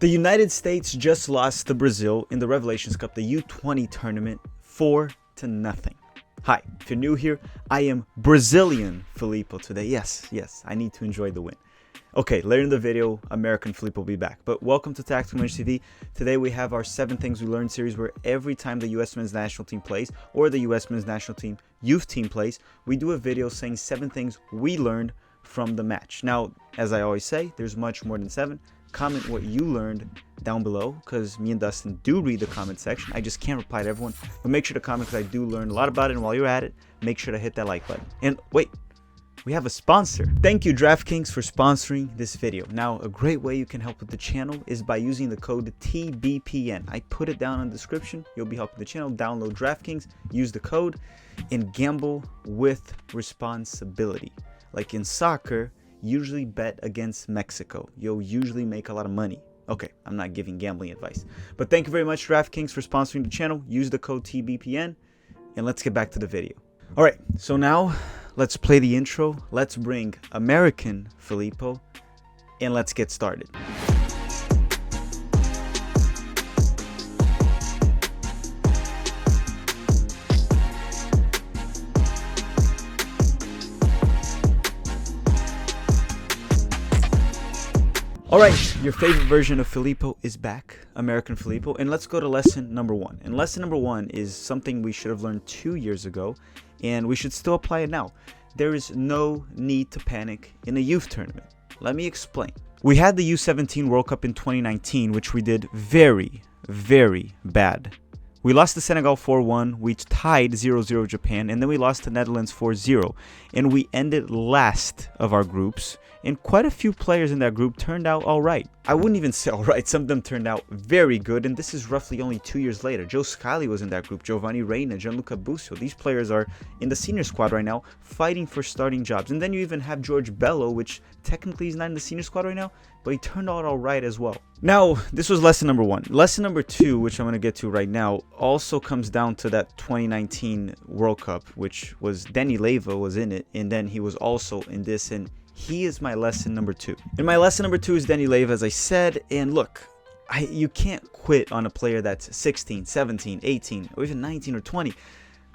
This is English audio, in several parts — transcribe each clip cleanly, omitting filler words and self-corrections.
The United States just lost to Brazil in the Revelations Cup, the U-20 tournament, 4-0. Hi, if you're new here, I am Brazilian Filippo today. Yes, I need to enjoy the win. Okay, later in the video, American Filippo will be back. But welcome to Tactical Mensch TV. Today we have our 7 Things We Learned series, where every time the US men's national team plays or the US men's national team youth team plays, we do a video saying 7 things we learned from the match. Now, as I always say, there's much more than 7. Comment what you learned down below, because me and Dustin do read the comment section. I just can't reply to everyone, but make sure to comment because I do learn a lot about it. And while you're at it, make sure to hit that like button. And wait, we have a sponsor. Thank you, DraftKings, for sponsoring this video. Now, a great way you can help with the channel is by using the code TBPN. I put it down in the description. You'll be helping the channel. Download DraftKings, use the code, and gamble with responsibility. Like in soccer, usually bet against Mexico. You'll usually make a lot of money. Okay, I'm not giving gambling advice. But thank you very much, DraftKings, for sponsoring the channel. Use the code TBPN, and let's get back to the video. All right, so now let's play the intro. Let's bring American Filippo, and let's get started. All right, your favorite version of Filippo is back, American Filippo, and let's go to lesson number 1. And lesson number 1 is something we should have learned 2 years ago, and we should still apply it now. There is no need to panic in a youth tournament. Let me explain. We had the U-17 World Cup in 2019, which we did very, very bad. We lost to Senegal 4-1, we tied 0-0 Japan, and then we lost to Netherlands 4-0. And we ended last of our groups, and quite a few players in that group turned out alright. I wouldn't even say alright, some of them turned out very good, and this is roughly only 2 years later. Joe Scally was in that group, Giovanni Reina, Gianluca Busio. These players are in the senior squad right now, fighting for starting jobs. And then you even have George Bello, which technically is not in the senior squad right now, but he turned out alright as well. Now, this was lesson number 1. Lesson number 2, which I'm going to get to right now, also comes down to that 2019 World Cup, which was Danny Leyva was in it, and then he was also in this, and he is my lesson number 2. And my lesson number 2 is Danny Leyva, as I said. And look, you can't quit on a player that's 16, 17, 18, or even 19 or 20.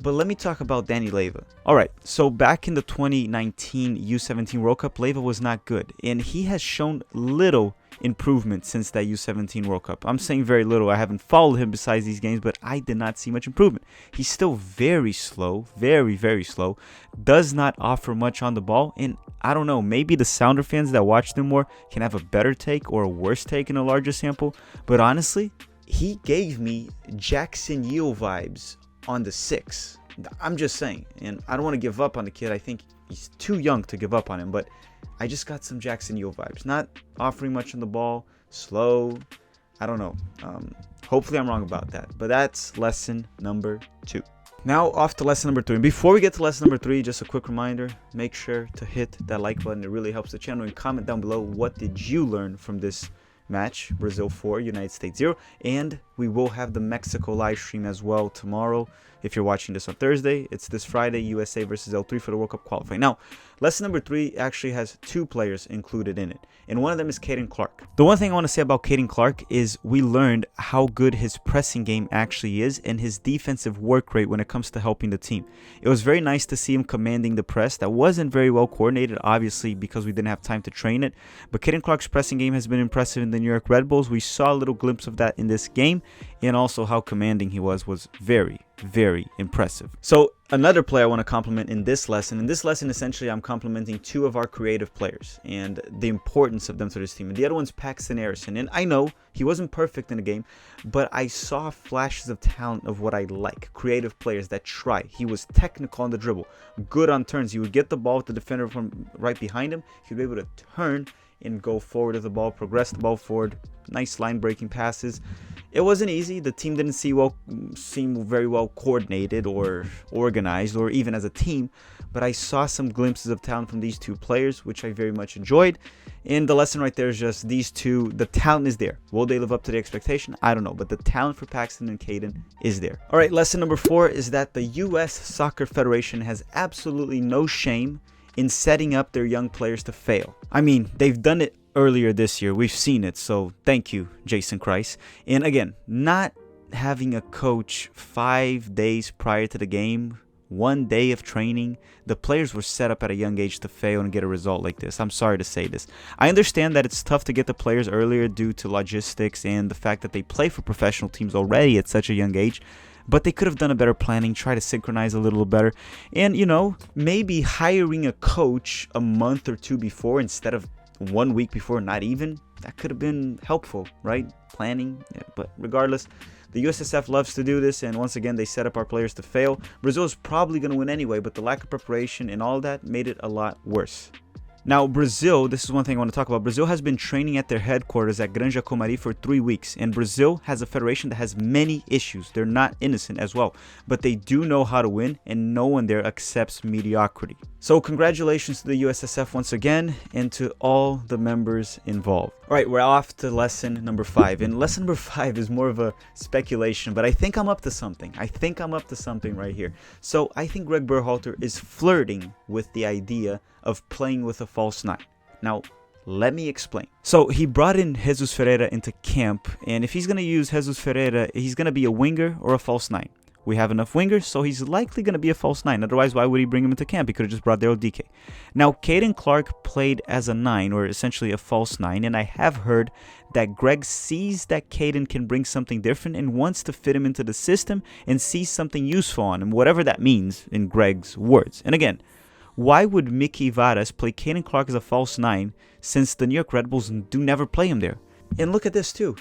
But let me talk about Danny Leyva. Alright, so back in the 2019 U-17 World Cup, Leyva was not good. And he has shown little improvement since that U-17 World Cup. I'm saying very little. I haven't followed him besides these games, but I did not see much improvement. He's still very slow, very, very slow. Does not offer much on the ball. And I don't know, maybe the Sounder fans that watch them more can have a better take or a worse take in a larger sample. But honestly, he gave me Jackson Yeo vibes on the 6. I'm just saying, and I don't want to give up on the kid. I think he's too young to give up on him, but I just got some Jackson Yeo vibes. Not offering much on the ball, slow. I don't know. Hopefully I'm wrong about that, but that's lesson number 2. Now off to lesson number 3. And before we get to lesson number 3, just a quick reminder, make sure to hit that like button. It really helps the channel, and comment down below what did you learn from this match. Brazil 4, United States 0. And we will have the Mexico live stream as well tomorrow. If you're watching this on Thursday, it's this Friday, USA versus L3 for the World Cup qualifying. Now, lesson number 3 actually has 2 players included in it, and one of them is Cayden Clark. The one thing I want to say about Cayden Clark is we learned how good his pressing game actually is and his defensive work rate when it comes to helping the team. It was very nice to see him commanding the press. That wasn't very well coordinated, obviously, because we didn't have time to train it, but Cayden Clark's pressing game has been impressive in the New York Red Bulls. We saw a little glimpse of that in this game, and also how commanding he was very, very impressive. So another player I want to compliment in this lesson, essentially I'm complimenting 2 of our creative players and the importance of them to this team. And the other one's Paxton Harrison. And I know he wasn't perfect in the game, but I saw flashes of talent of what I like. Creative players that try. He was technical on the dribble, good on turns. He would get the ball with the defender from right behind him. He'd be able to turn and go forward with the ball, progress the ball forward. Nice line breaking passes. It wasn't easy. The team didn't seem very well coordinated or organized, or even as a team, but I saw some glimpses of talent from these 2 players, which I very much enjoyed. And the lesson right there is just these 2, the talent is there. Will they live up to the expectation? I don't know, but the talent for Paxton and Cayden is there. All right, lesson number 4 is that the U.S. Soccer Federation has absolutely no shame in setting up their young players to fail. I mean, they've done it earlier this year. We've seen it. So thank you, Jason Christ. And again, not having a coach 5 days prior to the game, 1 day of training, the players were set up at a young age to fail and get a result like this. I'm sorry to say this. I understand that it's tough to get the players earlier due to logistics and the fact that they play for professional teams already at such a young age, but they could have done a better planning, try to synchronize a little better, and, you know, maybe hiring a coach a month or two before instead of 1 week before, not even, that could have been helpful, right? Planning, yeah, but regardless, the USSF loves to do this, and once again, they set up our players to fail. Brazil is probably going to win anyway, but the lack of preparation and all that made it a lot worse. Now, Brazil, this is one thing I want to talk about. Brazil has been training at their headquarters at Granja Comari for 3 weeks, and Brazil has a federation that has many issues. They're not innocent as well, but they do know how to win, and no one there accepts mediocrity. So congratulations to the USSF once again, and to all the members involved. All right, we're off to lesson number 5, and lesson number 5 is more of a speculation, but I think I'm up to something. I think I'm up to something right here. So I think Greg Berhalter is flirting with the idea of playing with a false 9. Now, let me explain. So he brought in Jesus Ferreira into camp, and if he's going to use Jesus Ferreira, he's going to be a winger or a false 9. We have enough wingers, so he's likely going to be a false 9. Otherwise, why would he bring him into camp? He could have just brought Daryl DK. Now, Cayden Clark played as a 9, or essentially a false 9, and I have heard that Greg sees that Cayden can bring something different and wants to fit him into the system and sees something useful on him, whatever that means in Greg's words. And again, why would Mickey Varas play Cayden Clark as a false 9 since the New York Red Bulls do never play him there? And look at this too.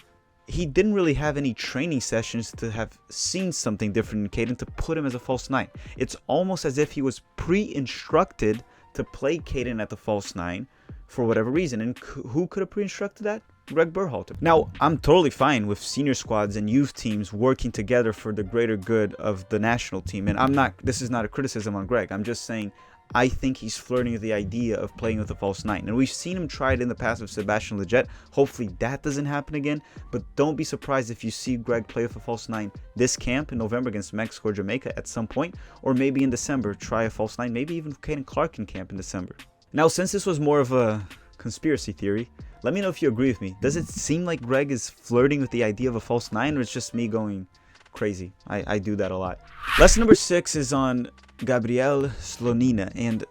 He didn't really have any training sessions to have seen something different in Cayden to put him as a false 9. It's almost as if he was pre-instructed to play Cayden at the false 9 for whatever reason. And who could have pre-instructed that? Greg Berhalter. Now, I'm totally fine with senior squads and youth teams working together for the greater good of the national team. And this is not a criticism on Greg. I'm just saying, I think he's flirting with the idea of playing with a false 9. And we've seen him try it in the past with Sebastian Lletget. Hopefully that doesn't happen again. But don't be surprised if you see Greg play with a false 9 this camp in November against Mexico or Jamaica at some point. Or maybe in December, try a false 9. Maybe even Cayden Clark in camp in December. Now, since this was more of a conspiracy theory, let me know if you agree with me. Does it seem like Greg is flirting with the idea of a false 9, or it's just me going crazy? I do that a lot. Lesson number 6 is on Gabriel Nina, and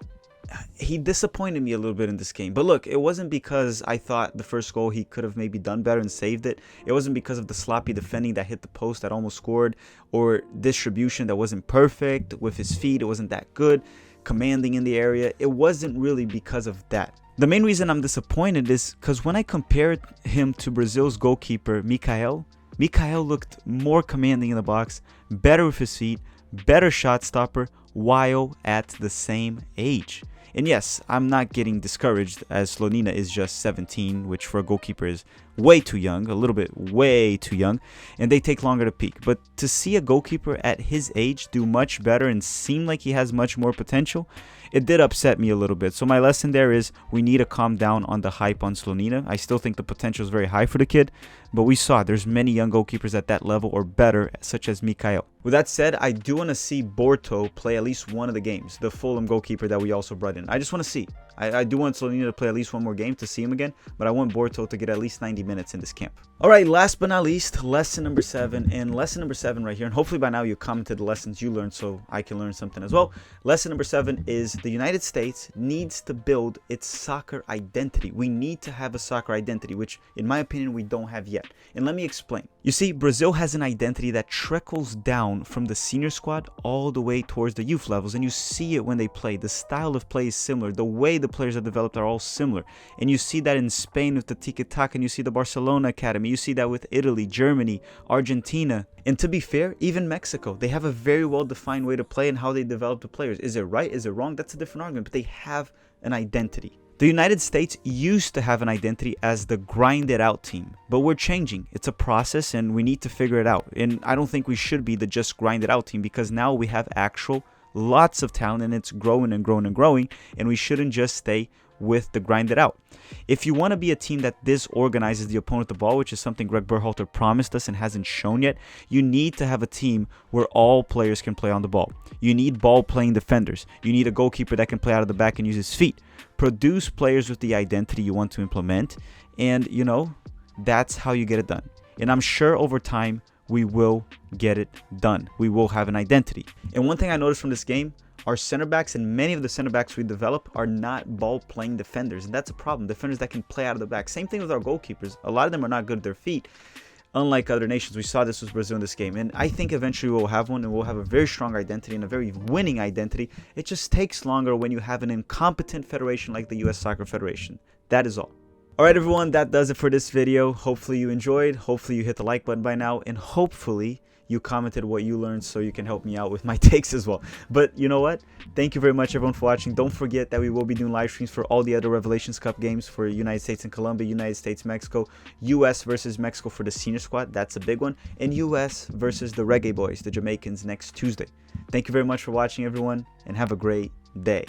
he disappointed me a little bit in this game. But look, it wasn't because I thought the first goal he could have maybe done better and saved it. It wasn't because of the sloppy defending that hit the post that almost scored, or distribution that wasn't perfect with his feet. It wasn't that good, commanding in the area. It wasn't really because of that. The main reason I'm disappointed is because when I compared him to Brazil's goalkeeper, Mikael looked more commanding in the box, better with his feet, better shot stopper, while at the same age. And yes, I'm not getting discouraged, as Slonina is just 17, which for a goalkeeper is way too young, a little bit way too young, and they take longer to peak. But to see a goalkeeper at his age do much better and seem like he has much more potential, it did upset me a little bit. So my lesson there is we need to calm down on the hype on Slonina. I still think the potential is very high for the kid, but we saw there's many young goalkeepers at that level or better, such as Mikael. With that said, I do want to see Borto play at least one of the games, the Fulham goalkeeper that we also brought in. I just want to see. I do want Slonina to play at least one more game to see him again, but I want Borto to get at least 90 minutes in this camp. All right, last but not least, lesson number 7. And lesson number 7 right here, and hopefully by now you commented the lessons you learned so I can learn something as well. Lesson number 7 is the United States needs to build its soccer identity. We need to have a soccer identity, which in my opinion we don't have yet. And let me explain. You see, Brazil has an identity that trickles down from the senior squad all the way towards the youth levels, and you see it when they play. The style of play is similar. The way the players are developed are all similar. And you see that in Spain with the tiki-taka, and you see the Barcelona Academy. You see that with Italy, Germany, Argentina. And to be fair, even Mexico, they have a very well-defined way to play and how they develop the players. Is it right? Is it wrong? That's a different argument, but they have an identity. The United States used to have an identity as the grinded out team, but we're changing. It's a process and we need to figure it out. And I don't think we should be the just grinded out team, because now we have actual lots of talent and it's growing and growing and growing, and we shouldn't just stay with the grind it out. If you want to be a team that disorganizes the opponent the ball, which is something Greg Berhalter promised us and hasn't shown yet, you need to have a team where all players can play on the ball. You need ball-playing defenders. You need a goalkeeper that can play out of the back and use his feet. Produce players with the identity you want to implement, and, you know, that's how you get it done. And I'm sure over time, we will get it done. We will have an identity. And one thing I noticed from this game, our center backs and many of the center backs we develop are not ball-playing defenders, and that's a problem. Defenders that can play out of the back. Same thing with our goalkeepers. A lot of them are not good at their feet. Unlike other nations, we saw this with Brazil in this game, and I think eventually we'll have one, and we'll have a very strong identity and a very winning identity. It just takes longer when you have an incompetent federation like the US Soccer Federation. That is all. Alright everyone, that does it for this video. Hopefully you enjoyed, hopefully you hit the like button by now, and hopefully you commented what you learned so you can help me out with my takes as well. But you know what? Thank you very much everyone for watching. Don't forget that we will be doing live streams for all the other Revelations Cup games for United States and Colombia, United States, Mexico, US versus Mexico for the senior squad. That's a big one. And US versus the Reggae Boys, the Jamaicans, next Tuesday. Thank you very much for watching everyone, and have a great day.